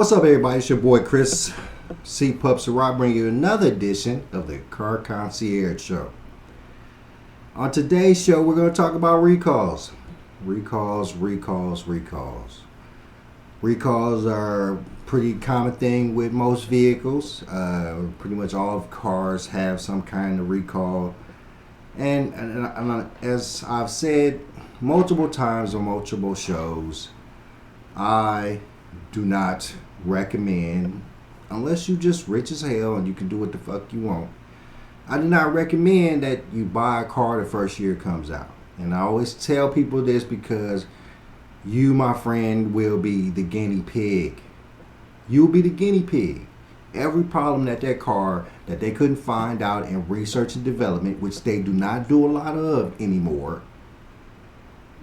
What's up, everybody? It's your boy Chris C. Pups, and I bring you another edition of the Car Concierge Show. On today's show, we're going to talk about recalls. Recalls are a pretty common thing with most vehicles. Pretty much all of cars have some kind of recall. And as I've said multiple times on multiple shows, I do not recommend, unless you just rich as hell and you can do what the fuck you want, I do not recommend that you buy a car the first year it comes out. And I always tell people this because you, my friend, will be the guinea pig. You'll be the guinea pig. Every problem that car that they couldn't find out in research and development, which they do not do a lot of anymore,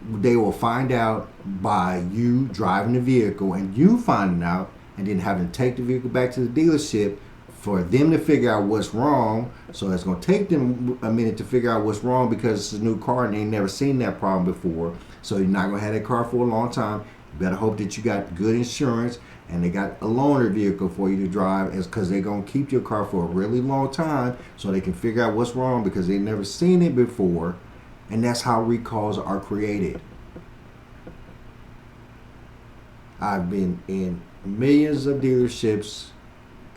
they will find out by you driving the vehicle and you finding out and then having to take the vehicle back to the dealership for them to figure out what's wrong. So it's going to take them a minute to figure out what's wrong because it's a new car and they ain't never seen that problem before. So you're not going to have that car for a long time. You better hope that you got good insurance and they got a loaner vehicle for you to drive, because they're going to keep your car for a really long time so they can figure out what's wrong because they've never seen it before. And that's how recalls are created. I've been in millions of dealerships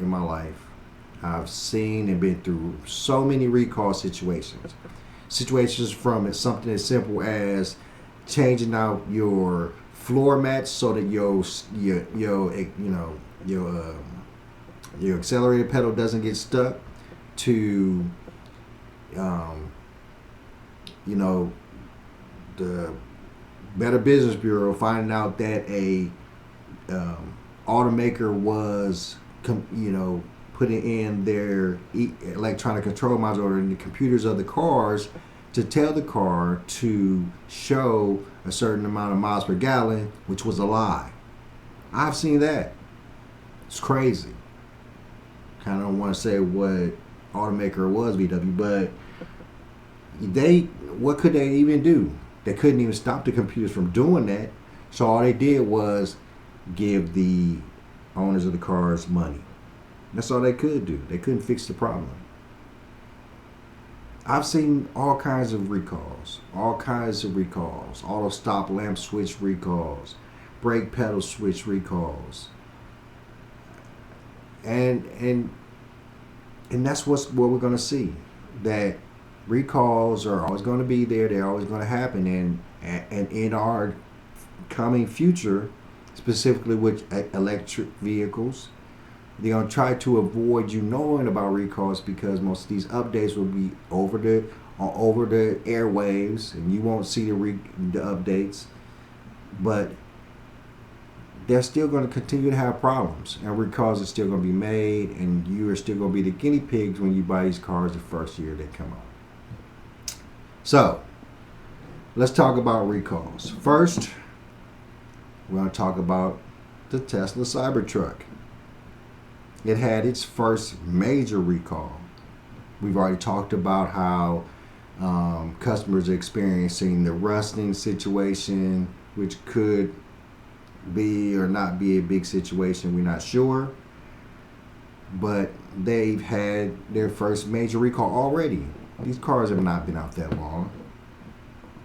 in my life. I've seen and been through so many recall situations. Situations from something as simple as changing out your floor mats so that your accelerator pedal doesn't get stuck, to the Better Business Bureau finding out that a automaker was putting in their electronic control module in the computers of the cars to tell the car to show a certain amount of miles per gallon, which was a lie. I've seen that. It's crazy. Kind of don't want to say what automaker it was, VW, but what could they even do? They couldn't even stop the computers from doing that. So all they did was give the owners of the cars money. That's all they could do. They couldn't fix the problem. I've seen all kinds of recalls. Auto stop lamp switch recalls. Brake pedal switch recalls. And that's what we're going to see. That recalls are always going to be there. They're always going to happen. And in our coming future, specifically with electric vehicles, they're going to try to avoid you knowing about recalls because most of these updates will be over the airwaves and you won't see the updates. But they're still going to continue to have problems, and recalls are still going to be made, and you are still going to be the guinea pigs when you buy these cars the first year they come out. So let's talk about recalls. First, we're going to talk about the Tesla Cybertruck. It had its first major recall. We've already talked about how customers are experiencing the rusting situation, which could be or not be a big situation. We're not sure. But they've had their first major recall already. These cars have not been out that long.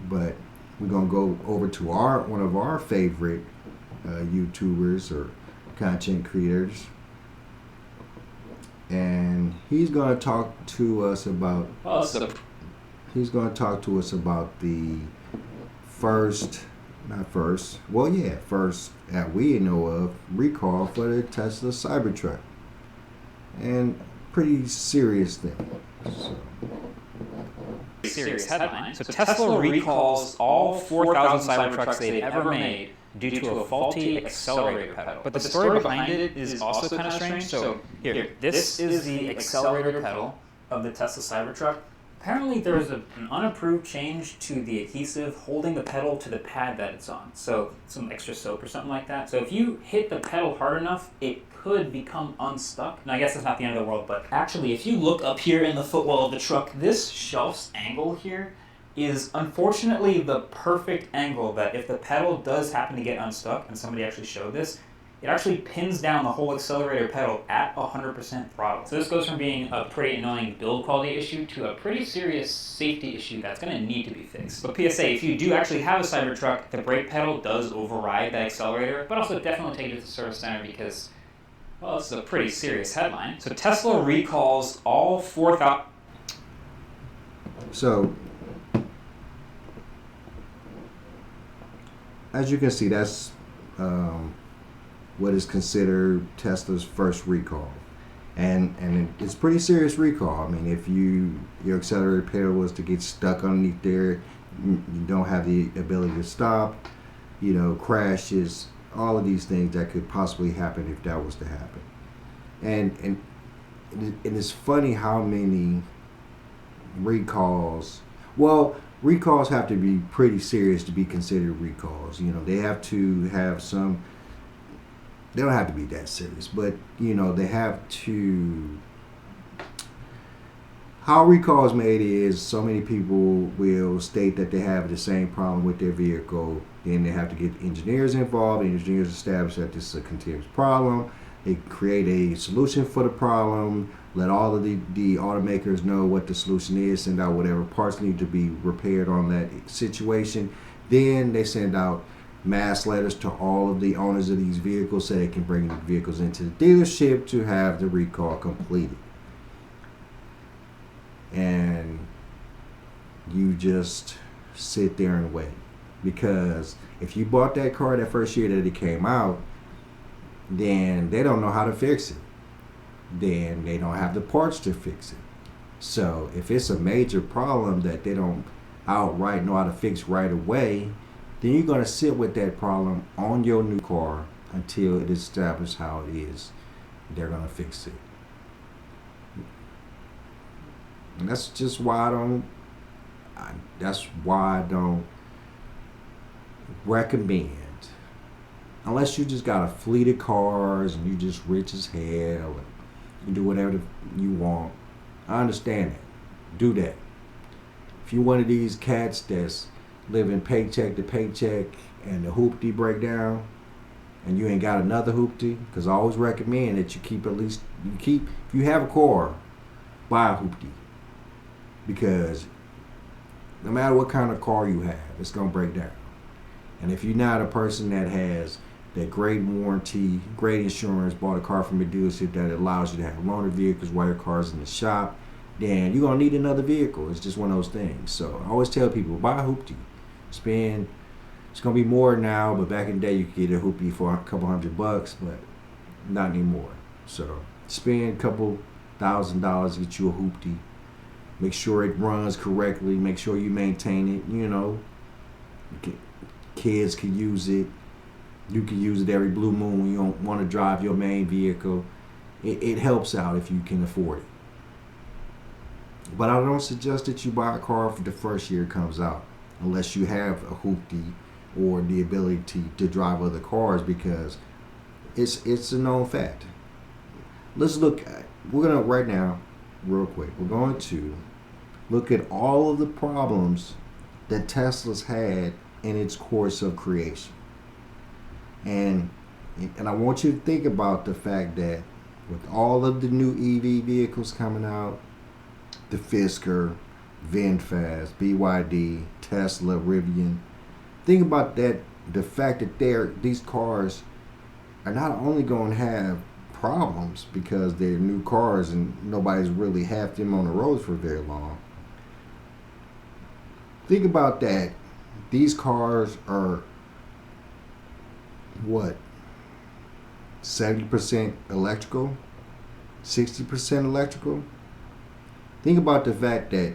But we're going to go over to one of our favorite YouTubers or content creators. And he's going to talk to us about the first that we know of recall for the Tesla Cybertruck. And pretty serious thing. Serious headline. So Tesla recalls all 4,000 Cybertrucks they've ever made due to a faulty accelerator pedal. But the story behind it is also kind of strange. So here, this is the accelerator pedal of the Tesla Cybertruck. Apparently there was an unapproved change to the adhesive holding the pedal to the pad that it's on. So some extra soap or something like that. So if you hit the pedal hard enough, it could become unstuck. Now I guess that's not the end of the world, but actually if you look up here in the footwell of the truck, this shelf's angle here is unfortunately the perfect angle that if the pedal does happen to get unstuck, and somebody actually showed this, it actually pins down the whole accelerator pedal at 100% throttle. So this goes from being a pretty annoying build quality issue to a pretty serious safety issue that's going to need to be fixed. But PSA, if you do actually have a Cybertruck, the brake pedal does override that accelerator, but also definitely take it to the service center because, well, this is a pretty serious headline. So Tesla recalls all 4,000... So, as you can see, that's what is considered Tesla's first recall, and it's pretty serious recall. I mean, if your accelerator pedal was to get stuck underneath there, you don't have the ability to stop, crashes, all of these things that could possibly happen if that was to happen. And it's funny how many recalls. Well, recalls have to be pretty serious to be considered recalls. They have to have some. They don't have to be that serious, but they have to. How recall is made is so many people will state that they have the same problem with their vehicle. Then they have to get engineers involved. The engineers establish that this is a continuous problem. They create a solution for the problem. Let all of the automakers know what the solution is. Send out whatever parts need to be repaired on that situation. Then they send out mass letters to all of the owners of these vehicles so they can bring the vehicles into the dealership to have the recall completed. And you just sit there and wait. Because if you bought that car that first year that it came out, then they don't know how to fix it. Then they don't have the parts to fix it. So if it's a major problem that they don't outright know how to fix right away, then you're going to sit with that problem on your new car until it is established how it is. They're going to fix it. And that's just why I don't recommend, unless you just got a fleet of cars and you just rich as hell and you do whatever you want. I understand that. Do that. If you're one of these cats that's living paycheck to paycheck and the hoopty break down and you ain't got another hoopty, because I always recommend that you keep if you have a car, buy a hoopty. Because no matter what kind of car you have, it's going to break down. And if you're not a person that has that great warranty, great insurance, bought a car from a dealership that allows you to have loaner vehicles while your car's in the shop, then you're going to need another vehicle. It's just one of those things. So I always tell people, buy a hoopty. It's going to be more now, but back in the day you could get a hoopty for a couple $100, but not anymore. So spend a couple $1,000 to get you a hoopty. Make sure it runs correctly. Make sure you maintain it. Kids can use it. You can use it every blue moon when you don't want to drive your main vehicle. It helps out if you can afford it. But I don't suggest that you buy a car for the first year it comes out, unless you have a hoopty or the ability to drive other cars, because it's a known fact. Let's look at, we're going to right now, real quick, we're going to look at all of the problems that Tesla's had in its course of creation. And I want you to think about the fact that with all of the new EV vehicles coming out, the Fisker, VinFast, BYD, Tesla, Rivian, think about that, the fact that these cars are not only going to have problems because they're new cars and nobody's really had them on the roads for very long. Think about that. These cars are what? 70% electrical? 60% electrical? Think about the fact that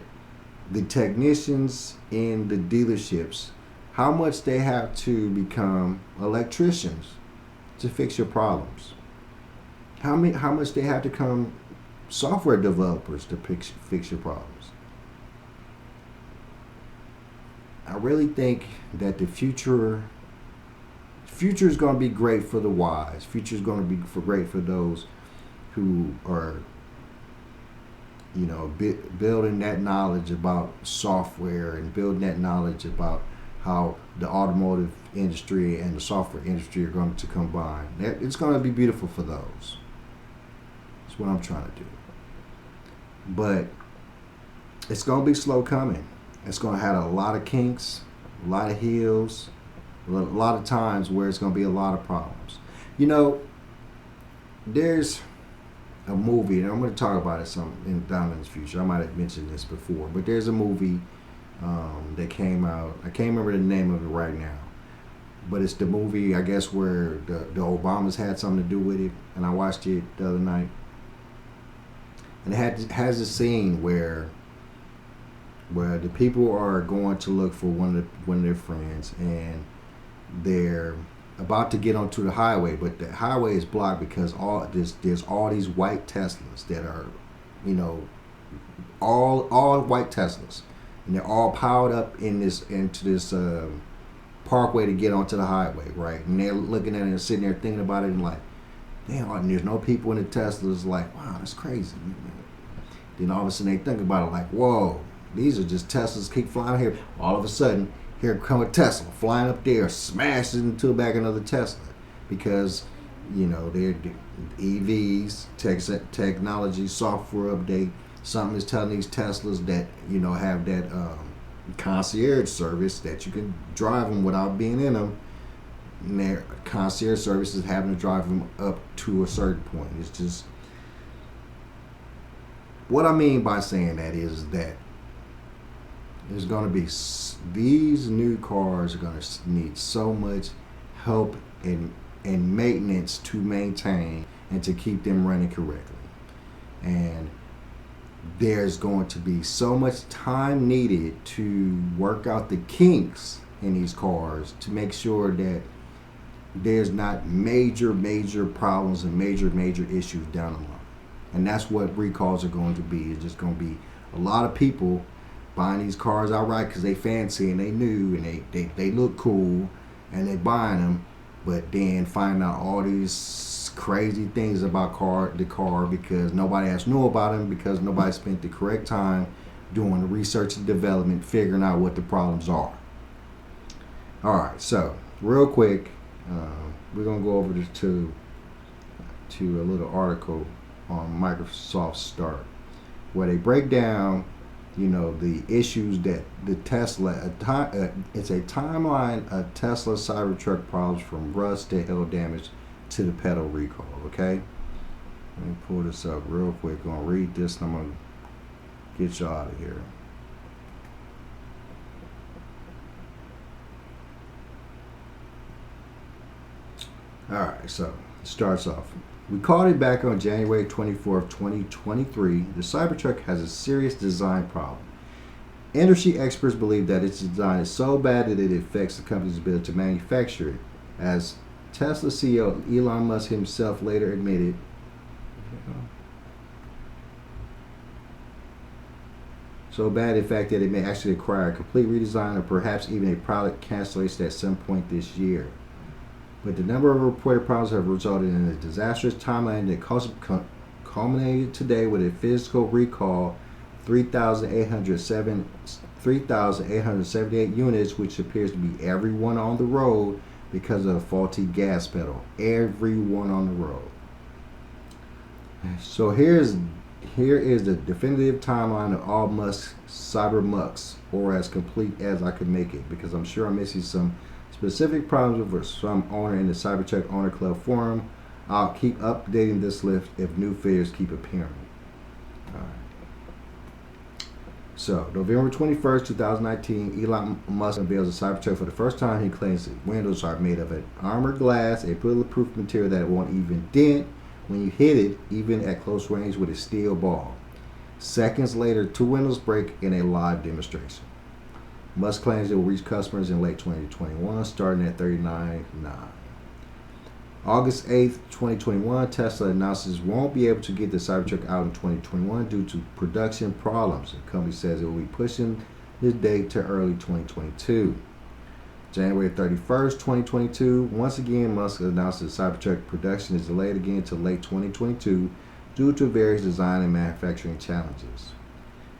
the technicians in the dealerships, how much they have to become electricians to fix your problems. How much they have to become software developers to fix your problems. I really think that the future is going to be great for the wise. Future is going to be great for those who are, building that knowledge about software and building that knowledge about how the automotive industry and the software industry are going to combine. It's going to be beautiful for those. That's what I'm trying to do. But it's going to be slow coming. It's going to have a lot of kinks, a lot of hills, a lot of times where it's going to be a lot of problems. You know, there's a movie, and I'm going to talk about it down in the future. I might have mentioned this before, but there's a movie that came out. I can't remember the name of it right now, but it's the movie, I guess, where the Obamas had something to do with it, and I watched it the other night. And it has a scene where the people are going to look for one of their friends, and they're about to get onto the highway, but the highway is blocked because there's all these white Teslas that are, you know, all white Teslas, and they're all piled up into this parkway to get onto the highway, right? And they're looking at it and sitting there thinking about it and like, damn, and there's no people in the Teslas. Like, wow, that's crazy. Then all of a sudden they think about it like, whoa, these are just Teslas keep flying here. All of a sudden, here come a Tesla flying up there, smashes into back another Tesla, because, you know, they're EVs, technology, software update. Something is telling these Teslas that, you know, have that concierge service that you can drive them without being in them. And their concierge service is having to drive them up to a certain point. It's just, what I mean by saying that is that there's going to be, these new cars are going to need so much help and maintenance to maintain and to keep them running correctly. And there's going to be so much time needed to work out the kinks in these cars to make sure that there's not major problems and major issues down the line. And that's what recalls are going to be. It's just going to be a lot of people buying these cars outright because they fancy and they new and they look cool and they buying them, but then find out all these crazy things about the car because nobody else knew about them, because nobody spent the correct time doing the research and development, figuring out what the problems are. All right, so real quick, we're gonna go over to a little article on Microsoft Start where they break down, you know, the issues that the Tesla, it's a timeline of Tesla Cybertruck problems from rust to hail damage to the pedal recall, okay? Let me pull this up real quick. I'm gonna read this and I'm gonna get you out of here. Alright, so it starts off. We called it back on January 24th, 2023. The Cybertruck has a serious design problem. Industry experts believe that its design is so bad that it affects the company's ability to manufacture it. As Tesla CEO Elon Musk himself later admitted, so bad in fact that it may actually require a complete redesign or perhaps even a product cancellation at some point this year. But the number of reported problems have resulted in a disastrous timeline that culminated today with a physical recall 3,878 units, which appears to be everyone on the road because of a faulty gas pedal. Everyone on the road. So here is the definitive timeline of all Musk's Cybermucks, or as complete as I could make it, because I'm sure I'm missing some specific problems with some owner in the Cybertruck Owner Club forum. I'll keep updating this list if new figures keep appearing. All right. So, November 21st, 2019, Elon Musk unveils a Cybertruck for the first time. He claims that windows are made of an armored glass, a bulletproof material that won't even dent when you hit it, even at close range with a steel ball. Seconds later, 2 windows break in a live demonstration. Musk claims it will reach customers in late 2021, starting at $39.9. August 8th, 2021, Tesla announces it won't be able to get the Cybertruck out in 2021 due to production problems. The company says it will be pushing the date to early 2022. January 31st, 2022, once again, Musk announces Cybertruck production is delayed again to late 2022 due to various design and manufacturing challenges.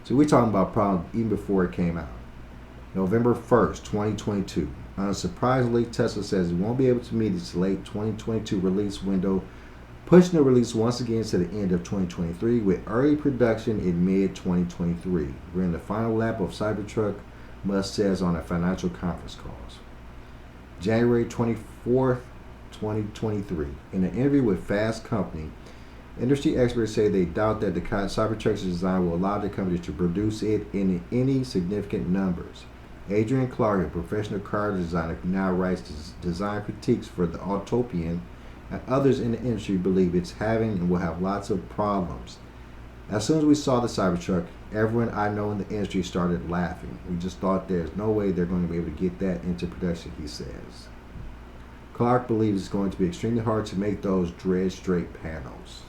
So we're talking about problems even before it came out. November 1st, 2022. Unsurprisingly, Tesla says it won't be able to meet its late 2022 release window, pushing the release once again to the end of 2023 with early production in mid-2023. We're in the final lap of Cybertruck, Musk says on a financial conference call. January 24th, 2023. In an interview with Fast Company, industry experts say they doubt that the Cybertruck's design will allow the company to produce it in any significant numbers. Adrian Clark, a professional car designer who now writes design critiques for the Autopian, and others in the industry believe it's having and will have lots of problems. As soon as we saw the Cybertruck, everyone I know in the industry started laughing. We just thought there's no way they're going to be able to get that into production, he says. Clark believes it's going to be extremely hard to make those dead straight panels.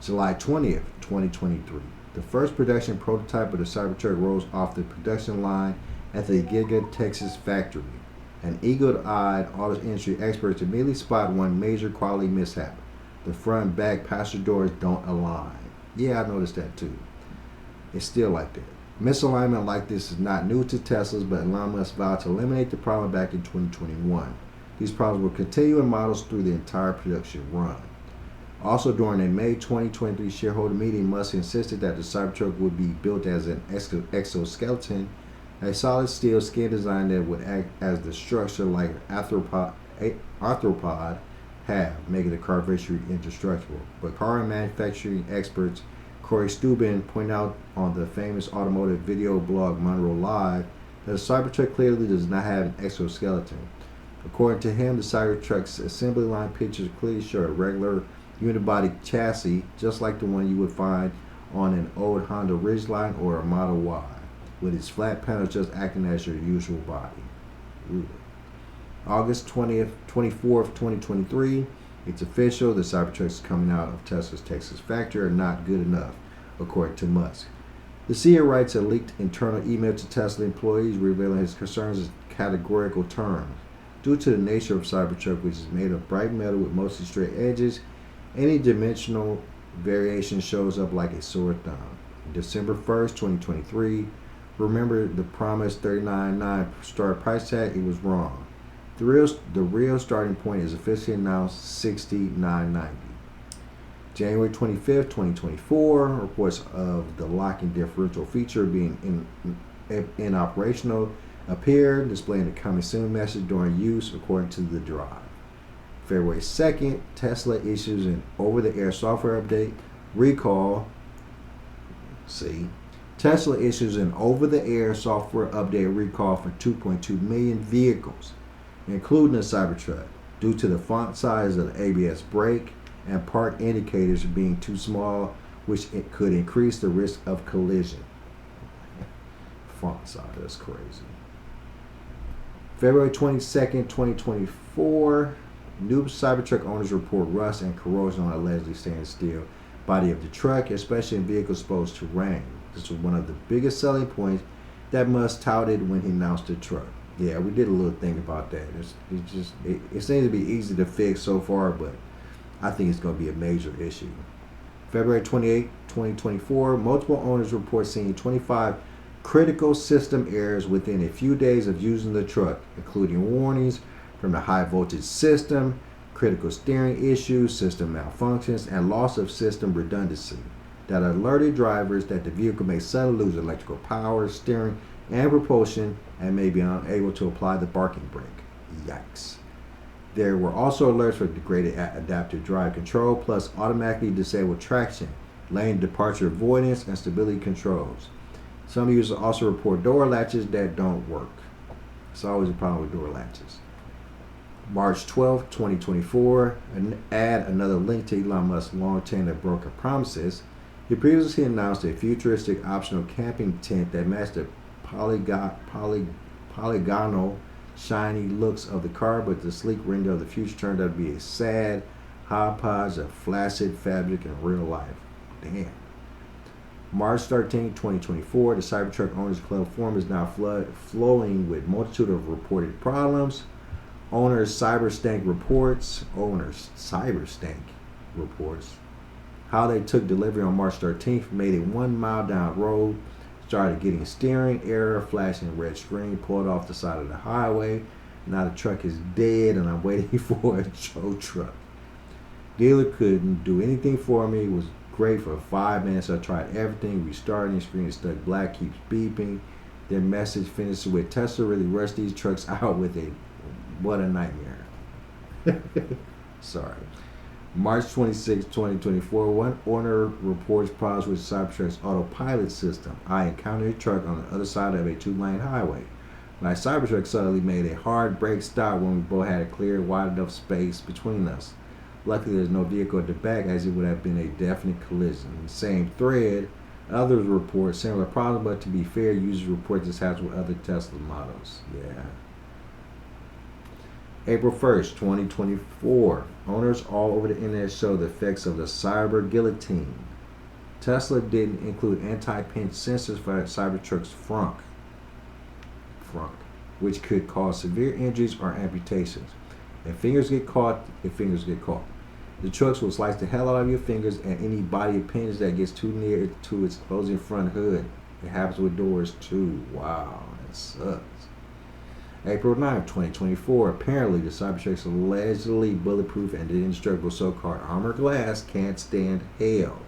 July 20th, 2023. The first production prototype of the Cybertruck rolls off the production line at the Giga, Texas factory. And eagle-eyed auto industry experts immediately spot one major quality mishap. The front and back passenger doors don't align. Yeah, I noticed that too. It's still like that. Misalignment like this is not new to Teslas, but Elon Musk vowed to eliminate the problem back in 2021. These problems will continue in models through the entire production run. Also, during a May 2023 shareholder meeting, Musk insisted that the Cybertruck would be built as an exoskeleton, a solid steel skin design that would act as the structure like an arthropod have, making the car virtually indestructible. But car manufacturing experts Corey Steuben point out on the famous automotive video blog Monroe Live that the Cybertruck clearly does not have an exoskeleton. According to him, the Cybertruck's assembly line pictures clearly show a regular unibody chassis, just like the one you would find on an old Honda Ridgeline or a Model Y, with its flat panels just acting as your usual body. Ooh. August 24th, 2023, it's official. The Cybertrucks coming out of Tesla's Texas factory are not good enough, according to Musk. The CEO writes a leaked internal email to Tesla employees revealing his concerns in categorical terms. Due to the nature of Cybertruck, which is made of bright metal with mostly straight edges, any dimensional variation shows up like a sore thumb. December 1st, 2023, remember the promised $39.9 start price tag? It was wrong. The real starting point is officially announced $69.90. January 25th, 2024, reports of the locking differential feature being inoperational appeared, displaying the coming soon message during use according to the drive. February 2nd, Tesla issues an over-the-air software update recall. Tesla issues an over-the-air software update recall for 2.2 million vehicles, including the Cybertruck, due to the font size of the ABS brake and park indicators being too small, which it could increase the risk of collision. Font size, that's crazy. February 22nd, 2024, new Cybertruck owners report rust and corrosion on allegedly stainless steel body of the truck, especially in vehicles exposed to rain. This was one of the biggest selling points that Musk touted when he announced the truck. Yeah, we did a little thing about that. It seems to be easy to fix so far, but I think it's going to be a major issue. February 28, 2024, multiple owners report seeing 25 critical system errors within a few days of using the truck, including warnings from the high voltage system, critical steering issues, system malfunctions, and loss of system redundancy that alerted drivers that the vehicle may suddenly lose electrical power, steering, and propulsion, and may be unable to apply the parking brake. Yikes. There were also alerts for degraded adaptive drive control, plus automatically disabled traction, lane departure avoidance, and stability controls. Some users also report door latches that don't work. It's always a problem with door latches. March 12, 2024, add another link to Elon Musk's long-term broken promises. He previously announced a futuristic optional camping tent that matched the polygonal, shiny looks of the car, but the sleek render of the future turned out to be a sad hodgepodge of flaccid fabric in real life. Damn. March 13, 2024, the Cybertruck Owners Club forum is now flowing with multitude of reported problems. Owners Cyberstank reports how they took delivery on March 13th, made it 1 mile down road, Started getting steering error, flashing red screen, pulled off the side of the highway. Now the truck is dead and I'm waiting for a tow truck. Dealer couldn't do anything for me. It was great for 5 minutes. I tried everything, restarting, screen is stuck black, keeps beeping. Their message finishes with Tesla really rushed these trucks out with a what a nightmare. Sorry. March 26, 2024, one owner reports problems with Cybertruck's autopilot system. I encountered a truck on the other side of a 2-lane highway. My Cybertruck suddenly made a hard brake stop when we both had a clear, wide enough space between us. Luckily, there's no vehicle at the back, as it would have been a definite collision. In the same thread, others report similar problems, but to be fair, users report this happens with other Tesla models. Yeah. April 1st, 2024. Owners all over the internet show the effects of the cyber guillotine. Tesla didn't include anti-pinch sensors for Cybertruck's frunk, which could cause severe injuries or amputations. If fingers get caught, fingers get caught. The trucks will slice the hell out of your fingers and any body appendage that gets too near to its closing front hood. It happens with doors too. Wow, that sucks. April 9th, 2024. Apparently, the Cybertruck is allegedly bulletproof and the indestructible so-called armor glass can't stand hail.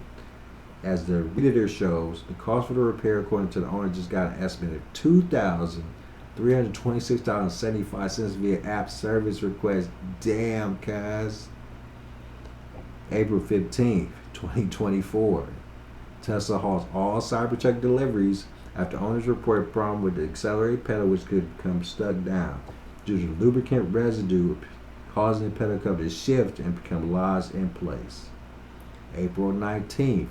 As the editor shows, the cost for the repair, according to the owner, just got an estimate of $2,326.75 via app service request. Damn, guys. April 15th, 2024. Tesla halts all Cybertruck deliveries after owners report a problem with the accelerator pedal, which could become stuck down due to lubricant residue causing the pedal cover to shift and become lodged in place. April 19th.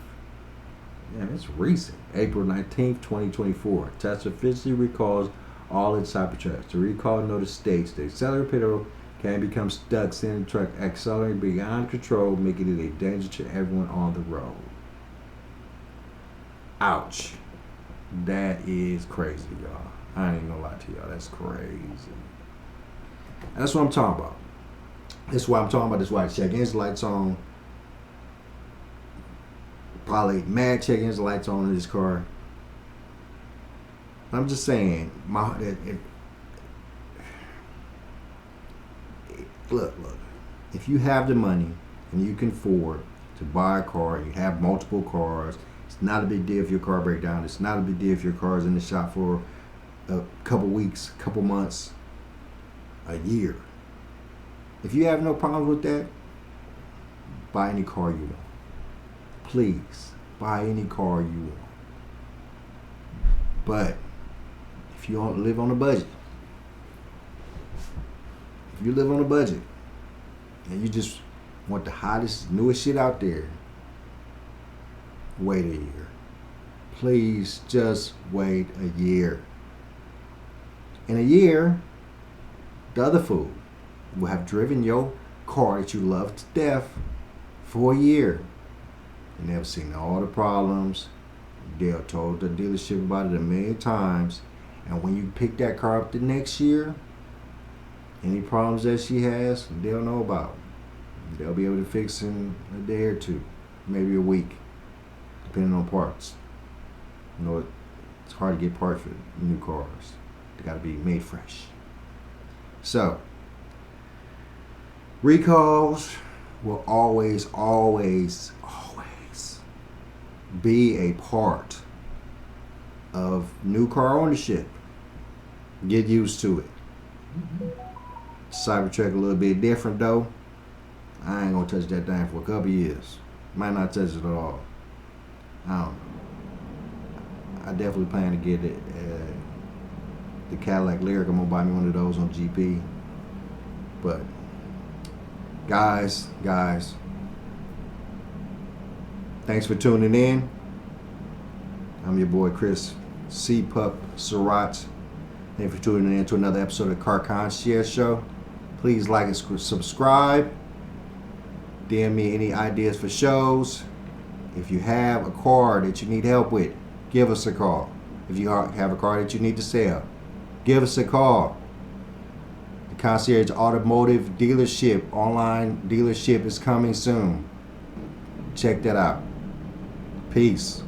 Man, it's recent. April 19th, 2024. Tesla officially recalls all its Cybertrucks. The recall notice states the accelerator pedal can become stuck, sending the truck accelerating beyond control, making it a danger to everyone on the road. Ouch. That is crazy, y'all. I ain't gonna lie to y'all. That's crazy. That's what I'm talking about. That's why I'm talking about. This why check engine lights on. Probably mad check engine lights on in this car. I'm just saying, look. If you have the money and you can afford to buy a car, you have multiple cars. It's not a big deal if your car breaks down. It's not a big deal if your car is in the shop for a couple weeks, couple months, a year. If you have no problems with that, buy any car you want. Please, buy any car you want. But if you don't live on a budget, and you just want the hottest, newest shit out there, wait a year. Please just wait a year. In a year, the other fool will have driven your car that you love to death for a year and never seen all the problems. They'll told the dealership about it a million times, and when you pick that car up the next year, any problems that she has, they'll know about. They'll be able to fix in a day or two, maybe a week, depending on parts. You know, it's hard to get parts for new cars. They got to be made fresh. So, recalls will always be a part of new car ownership. Get used to it. Cybertruck a little bit different though. I ain't gonna touch that thing for a couple years. Might not touch it at all. I don't know. I definitely plan to get it. The Cadillac Lyric. I'm gonna buy me one of those on GP. But guys, thanks for tuning in. I'm your boy Chris C. Pup Surratt. Thanks for tuning in to another episode of Car Concierge Show. Please like and subscribe. DM me any ideas for shows. If you have a car that you need help with, give us a call. If you have a car that you need to sell, give us a call. The Concierge Automotive Dealership, online dealership is coming soon. Check that out. Peace.